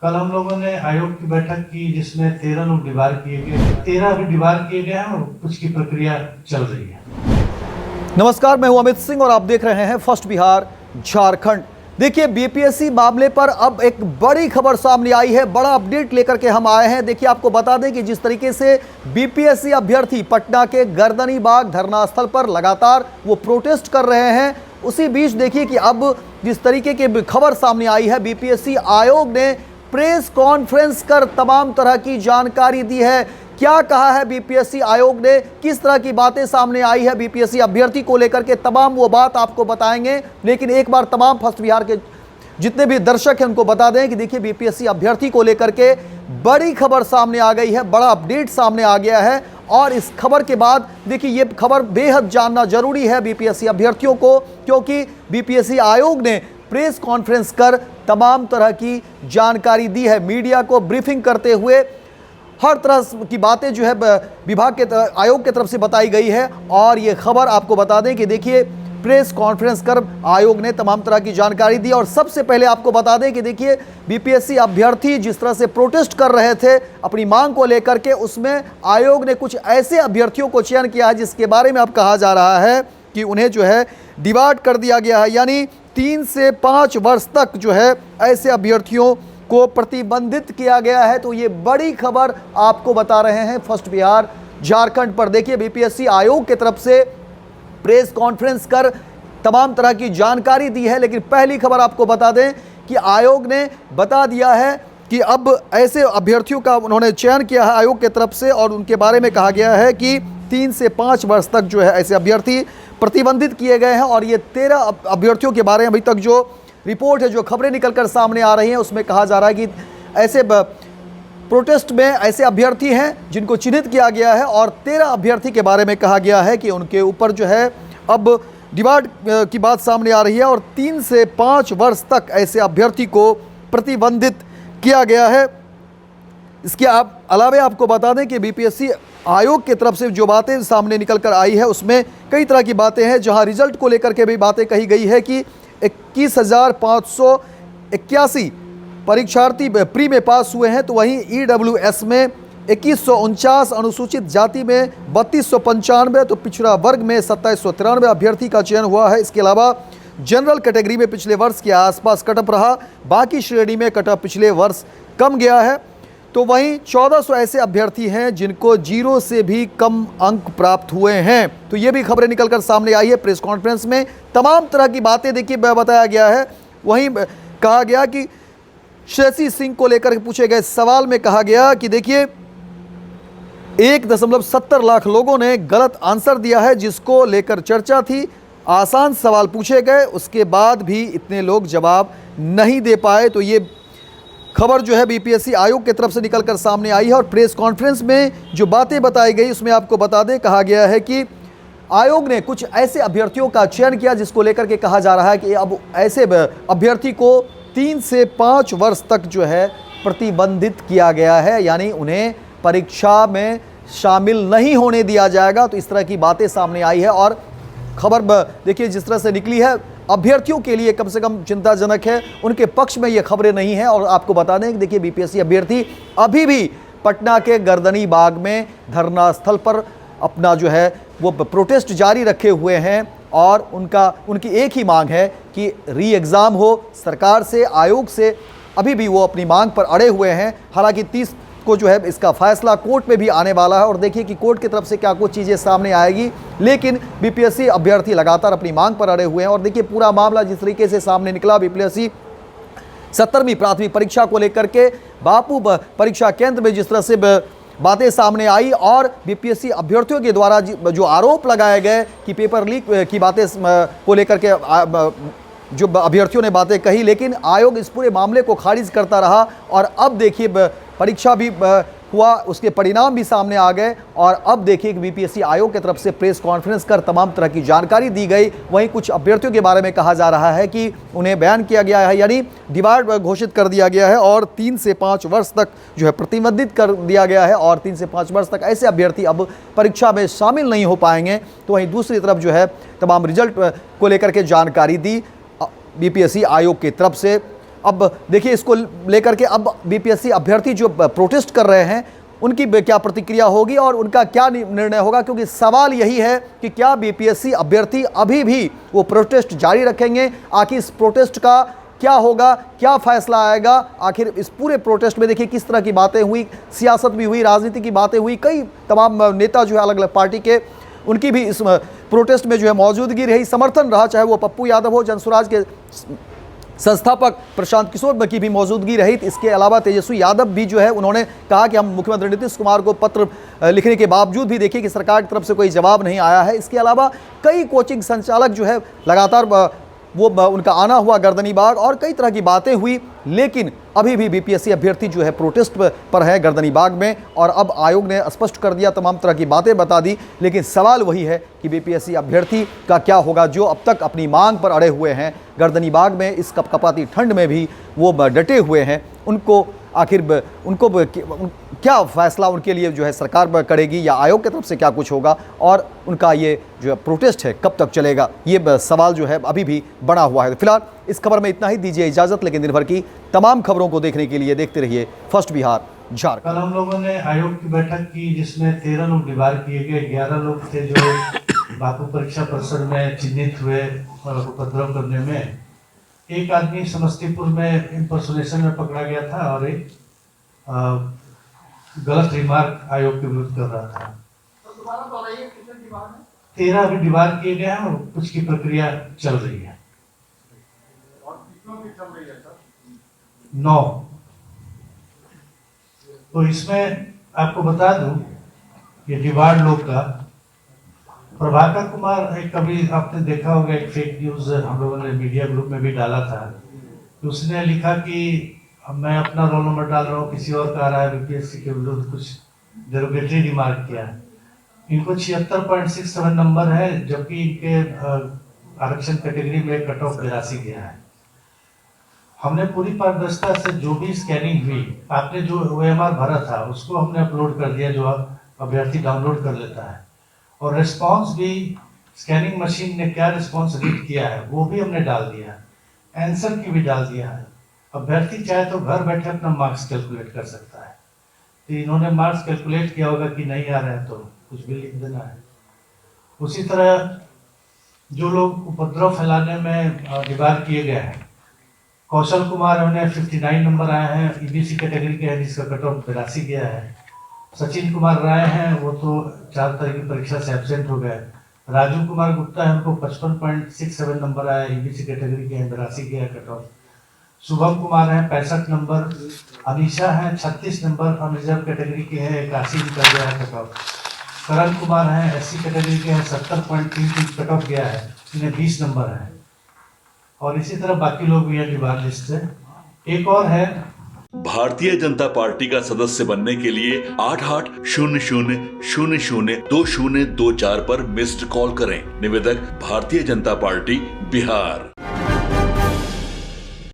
कल हम लोगों ने आयोग की बैठक की जिसमें 13 लोग डिबार किए गए, 13 अभी डिबार किए गए हैं और कुछ की प्रक्रिया चल रही है। नमस्कार, मैं हूं अमित सिंह और आप देख रहे हैं फर्स्ट बिहार झारखंड। देखिए, बीपीएससी मामले पर अब एक बड़ी खबर सामने आई है, बड़ा अपडेट लेकर के हम आए हैं। देखिए, आपको बता दें कि जिस तरीके से बीपीएससी अभ्यर्थी पटना के गर्दनीबाग धरना स्थल पर लगातार वो प्रोटेस्ट कर रहे हैं, उसी बीच देखिए कि अब जिस तरीके की खबर सामने आई है, बीपीएससी आयोग ने प्रेस कॉन्फ्रेंस कर तमाम तरह की जानकारी दी है। क्या कहा है बीपीएससी आयोग ने, किस तरह की बातें सामने आई है बीपीएससी अभ्यर्थी को लेकर के, तमाम वो बात आपको बताएंगे। लेकिन एक बार तमाम फर्स्ट बिहार के जितने भी दर्शक हैं उनको बता दें कि देखिए, बीपीएससी अभ्यर्थी को लेकर के बड़ी खबर सामने आ गई है, बड़ा अपडेट सामने आ गया है। और इस खबर के बाद देखिए, ये खबर बेहद जानना जरूरी है बीपीएससी अभ्यर्थियों को, क्योंकि बीपीएससी आयोग ने प्रेस कॉन्फ्रेंस कर तमाम तरह की जानकारी दी है। मीडिया को ब्रीफिंग करते हुए हर तरह की बातें जो है विभाग के आयोग की तरफ से बताई गई है। और ये खबर आपको बता दें कि देखिए, प्रेस कॉन्फ्रेंस कर आयोग ने तमाम तरह की जानकारी दी। और सबसे पहले आपको बता दें कि देखिए, बीपीएससी अभ्यर्थी जिस तरह से प्रोटेस्ट कर रहे थे अपनी मांग को लेकर के, उसमें आयोग ने कुछ ऐसे अभ्यर्थियों को चयन किया है जिसके बारे में अब कहा जा रहा है कि उन्हें जो है डिवार्ड कर दिया गया है, यानी 3 से 5 वर्ष तक जो है ऐसे अभ्यर्थियों को प्रतिबंधित किया गया है। तो ये बड़ी खबर आपको बता रहे हैं फर्स्ट बिहार झारखंड पर। देखिए, बीपीएससी आयोग की तरफ से प्रेस कॉन्फ्रेंस कर तमाम तरह की जानकारी दी है। लेकिन पहली खबर आपको बता दें कि आयोग ने बता दिया है कि अब ऐसे अभ्यर्थियों का उन्होंने चयन किया है आयोग की तरफ से, और उनके बारे में कहा गया है कि 3 से 5 वर्ष तक जो है ऐसे अभ्यर्थी प्रतिबंधित किए गए हैं। और ये 13 अभ्यर्थियों के बारे में अभी तक जो रिपोर्ट है, जो खबरें निकलकर सामने आ रही हैं, उसमें कहा जा रहा है कि ऐसे प्रोटेस्ट में ऐसे अभ्यर्थी हैं जिनको चिन्हित किया गया है। और 13 अभ्यर्थी के बारे में कहा गया है कि उनके ऊपर जो है अब डिवार्ड की बात सामने आ रही है, और 3 से 5 वर्ष तक ऐसे अभ्यर्थी को प्रतिबंधित किया गया है। इसके अलावा आपको बता दें कि बीपीएससी आयोग की तरफ से जो बातें सामने निकल कर आई है, उसमें कई तरह की बातें हैं। जहां रिजल्ट को लेकर के भी बातें कही गई है कि 21,581 परीक्षार्थी प्री में पास हुए हैं, तो वहीं ईडब्ल्यूएस में 2149, अनुसूचित जाति में 3295, तो पिछड़ा वर्ग में 2793 अभ्यर्थी का चयन हुआ है। इसके अलावा जनरल कैटेगरी में पिछले वर्ष के आसपास कटअप रहा, बाकी श्रेणी में कटअप पिछले वर्ष कम गया है। तो वहीं 1400 ऐसे अभ्यर्थी हैं जिनको 0 से भी कम अंक प्राप्त हुए हैं। तो ये भी खबरें निकलकर सामने आई है। प्रेस कॉन्फ्रेंस में तमाम तरह की बातें देखिए बताया गया है। वहीं कहा गया कि शशि सिंह को लेकर पूछे गए सवाल में कहा गया कि देखिए, 1.70 लाख लोगों ने गलत आंसर दिया है, जिसको लेकर चर्चा थी। आसान सवाल पूछे गए, उसके बाद भी इतने लोग जवाब नहीं दे पाए। तो ये खबर जो है बीपीएससी आयोग की तरफ से निकलकर सामने आई है। और प्रेस कॉन्फ्रेंस में जो बातें बताई गई, उसमें आपको बता दें, कहा गया है कि आयोग ने कुछ ऐसे अभ्यर्थियों का चयन किया जिसको लेकर के कहा जा रहा है कि अब ऐसे अभ्यर्थी को 3 से 5 वर्ष तक जो है प्रतिबंधित किया गया है, यानी उन्हें परीक्षा में शामिल नहीं होने दिया जाएगा। तो इस तरह की बातें सामने आई है। और खबर देखिए जिस तरह से निकली है, अभ्यर्थियों के लिए कम से कम चिंताजनक है, उनके पक्ष में ये खबरें नहीं हैं। और आपको बता दें कि देखिए, बीपीएससी अभ्यर्थी अभी भी पटना के गर्दनीबाग में धरना स्थल पर अपना जो है वो प्रोटेस्ट जारी रखे हुए हैं। और उनकी एक ही मांग है कि री एग्ज़ाम हो। सरकार से, आयोग से अभी भी वो अपनी मांग पर अड़े हुए हैं। हालांकि 30 को जो है इसका फैसला कोर्ट में भी आने वाला है, और देखिए कि कोर्ट की तरफ से क्या कुछ चीज़ें सामने आएगी। लेकिन बीपीएससी अभ्यर्थी लगातार अपनी मांग पर अड़े हुए हैं। और देखिए, पूरा मामला जिस तरीके से सामने निकला, बीपीएससी 17वीं प्राथमिक परीक्षा को लेकर के बापू परीक्षा केंद्र में जिस तरह से बातें सामने आई, और बीपीएससी अभ्यर्थियों के द्वारा जो आरोप लगाए गए कि पेपर लीक की बातें को लेकर के जो अभ्यर्थियों ने बातें कही, लेकिन आयोग इस पूरे मामले को खारिज करता रहा। और अब देखिए, परीक्षा भी हुआ, उसके परिणाम भी सामने आ गए। और अब देखिए कि बीपीएससी आयोग की तरफ से प्रेस कॉन्फ्रेंस कर तमाम तरह की जानकारी दी गई। वहीं कुछ अभ्यर्थियों के बारे में कहा जा रहा है कि उन्हें बैन किया गया है, यानी डिवार्ड घोषित कर दिया गया है, और 3 से 5 वर्ष तक जो है प्रतिबंधित कर दिया गया है। और 3 से 5 वर्ष तक ऐसे अभ्यर्थी अब परीक्षा में शामिल नहीं हो पाएंगे। तो वहीं दूसरी तरफ जो है तमाम रिजल्ट को लेकर के जानकारी दी बीपीएससी आयोग की तरफ से। अब देखिए इसको लेकर के अब बीपीएससी अभ्यर्थी जो प्रोटेस्ट कर रहे हैं उनकी क्या प्रतिक्रिया होगी और उनका क्या निर्णय होगा, क्योंकि सवाल यही है कि क्या बीपीएससी अभ्यर्थी अभी भी वो प्रोटेस्ट जारी रखेंगे। आखिर इस प्रोटेस्ट का क्या होगा, क्या फैसला आएगा। आखिर इस पूरे प्रोटेस्ट में देखिए किस तरह की बातें हुई, सियासत भी हुई, राजनीति की बातें हुई, कई तमाम नेता जो है अलग अलग पार्टी के उनकी भी इस प्रोटेस्ट में जो है मौजूदगी रही, समर्थन रहा, चाहे वो पप्पू यादव हो, जनसुराज के संस्थापक प्रशांत किशोर की भी मौजूदगी रही। इसके अलावा तेजस्वी यादव भी जो है उन्होंने कहा कि हम मुख्यमंत्री नीतीश कुमार को पत्र लिखने के बावजूद भी देखिए कि सरकार की तरफ से कोई जवाब नहीं आया है। इसके अलावा कई कोचिंग संचालक जो है लगातार वो उनका आना हुआ गर्दनीबाग और कई तरह की बातें हुई, लेकिन अभी भी बीपीएससी अभ्यर्थी जो है प्रोटेस्ट पर है गर्दनीबाग में। और अब आयोग ने स्पष्ट कर दिया, तमाम तरह की बातें बता दी, लेकिन सवाल वही है कि बीपीएससी अभ्यर्थी का क्या होगा जो अब तक अपनी मांग पर अड़े हुए हैं गर्दनीबाग में। इस कपकपाती ठंड में भी वो डटे हुए हैं। उनको आखिर उनको क्या फैसला उनके लिए जो है सरकार करेगी या आयोग की तरफ से क्या कुछ होगा, और उनका ये जो प्रोटेस्ट है कब तक चलेगा, ये सवाल जो है अभी भी बना हुआ है। फिलहाल इस खबर में इतना ही, दीजिए इजाज़त, लेकिन दिन भर की तमाम खबरों को देखने के लिए देखते रहिए फर्स्ट बिहार झारखंड। कल हम लोगों ने आयोग की बैठक की जिसमें 13 लोग डिबार किए गए। 11 लोग थे जो बापू परीक्षा परिसर में चिन्हित हुए और उपद्रव करने में। एक आदमी समस्तीपुर में इंपर्सोनेशन में पकड़ा गया था और एक गलत रिमार्क आयोग के विरुद्ध कर रहा था। 13 अभी डिबार किए गए हैं और कुछ की प्रक्रिया चल रही है। 9। तो इसमें आपको बता दूं कि डिबार लोग का प्रभाकर कुमार, एक कभी आपने देखा होगा एक फेक न्यूज हम लोगों ने मीडिया ग्रुप में भी डाला था, तो उसने लिखा कि मैं अपना रोल नंबर डाल रहा हूँ, किसी और का आ रहा है, बीपीएससी के विरुद्ध कुछ डेरोगेटरी रिमार्क किया। इनको 76.67 नंबर है, जबकि इनके आरक्षण कैटेगरी में कट ऑफ 82 गया है। हमने पूरी पारदर्शिता से जो भी स्कैनिंग हुई, आपने जो OMR भरा था उसको हमने अपलोड कर दिया, जो अभ्यर्थी डाउनलोड कर लेता है। और रिस्पांस भी स्कैनिंग मशीन ने क्या रिस्पांस रीड किया है वो भी हमने डाल दिया, आंसर की भी डाल दिया है। अभ्यर्थी चाहे तो घर बैठे अपना मार्क्स कैलकुलेट कर सकता है। तो इन्होंने मार्क्स कैलकुलेट किया होगा कि नहीं आ रहा है तो कुछ भी लिख देना है। उसी तरह जो लोग उपद्रव फैलाने में डिबार किए गए हैं, कौशल कुमार, उन्हें 59 नंबर आए हैं, EBC कैटेगरी के हैं जिसका कट ऑफ 82 गया है। सचिन कुमार राय हैं, वो तो 4 तरह की परीक्षा से एब्सेंट हो गए। राजू कुमार गुप्ता है, उनको 55.67 नंबर आया, EBC कैटेगरी के हैं, 82 गया कट ऑफ। शुभम कुमार हैं 65 नंबर। अनीशा हैं 36 नंबर, अनरिजर्व कैटेगरी के हैं, 81 निकल गया है कट ऑफ। करण कुमार हैं SC कैटेगरी के हैं, 70.33 कट ऑफ गया है, इन्हें 20 नंबर है। और इसी तरह बाकी लोग भी हैं डिबार लिस्ट से। एक और है, भारतीय जनता पार्टी का सदस्य बनने के लिए 8800002024 पर मिस्ड कॉल करें। निवेदक भारतीय जनता पार्टी बिहार।